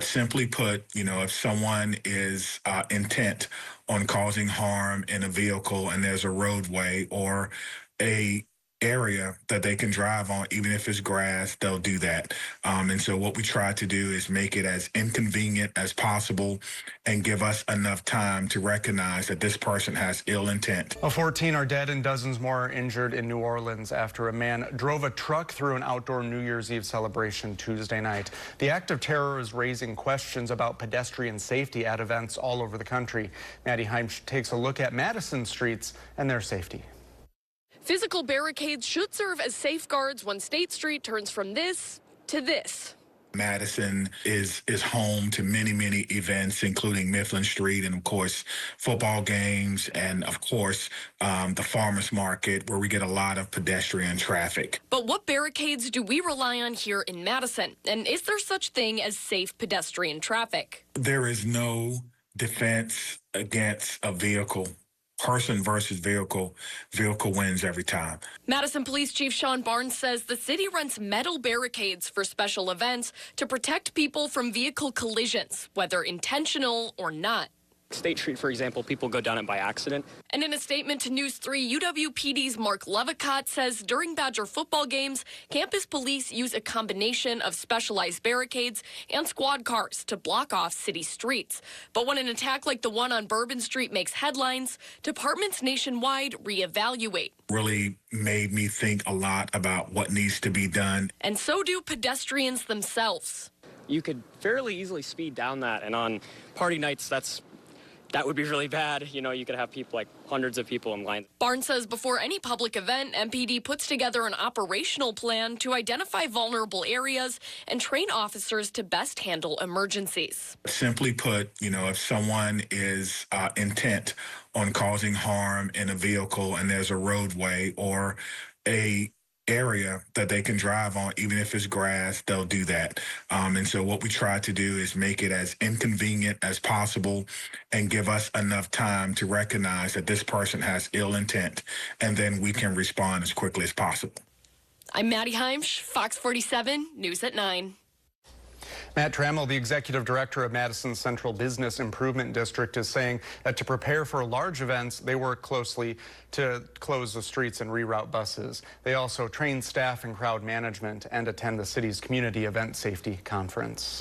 Simply put, if someone is intent on causing harm in a vehicle and there's a roadway or a area that they can drive on, even if it's grass, they'll do that. And so what we try to do is make it as inconvenient as possible and give us enough time to recognize that this person has ill intent. 14 are dead and dozens more are injured in New Orleans after a man drove a truck through an outdoor New Year's Eve celebration Tuesday night. The act of terror is raising questions about pedestrian safety at events all over the country. Maddie Heimsch takes a look at Madison streets and their safety. Physical barricades should serve as safeguards when State Street turns from this to this. Madison is home to many, many events, including Mifflin Street and, of course, football games and, of course, the farmers market, where we get a lot of pedestrian traffic. But what barricades do we rely on here in Madison? And is there such thing as safe pedestrian traffic? There is no defense against a vehicle. Person versus vehicle wins every time. Madison Police Chief Sean Barnes says the city rents metal barricades for special events to protect people from vehicle collisions, whether intentional or not. State Street, for example, people go down it by accident. And in a statement to News 3, UWPD's Mark Levicott says during Badger football games, campus police use a combination of specialized barricades and squad cars to block off city streets. But when an attack like the one on Bourbon Street makes headlines, departments nationwide reevaluate. Really made me think a lot about what needs to be done. And so do pedestrians themselves. You could fairly easily speed down that, and on party nights, that would be really bad. You could have people, like hundreds of people in line. Barnes says before any public event, MPD puts together an operational plan to identify vulnerable areas and train officers to best handle emergencies. Simply put, if someone is intent on causing harm in a vehicle and there's a roadway or a area that they can drive on, even if it's grass, they'll do that. And so what we try to do is make it as inconvenient as possible and give us enough time to recognize that this person has ill intent, and then we can respond as quickly as possible. I'm Maddie Heimsch, Fox 47, News at 9. Matt Trammell, the executive director of Madison's Central Business Improvement District, is saying that to prepare for large events, they work closely to close the streets and reroute buses. They also train staff in crowd management and attend the city's community event safety conference.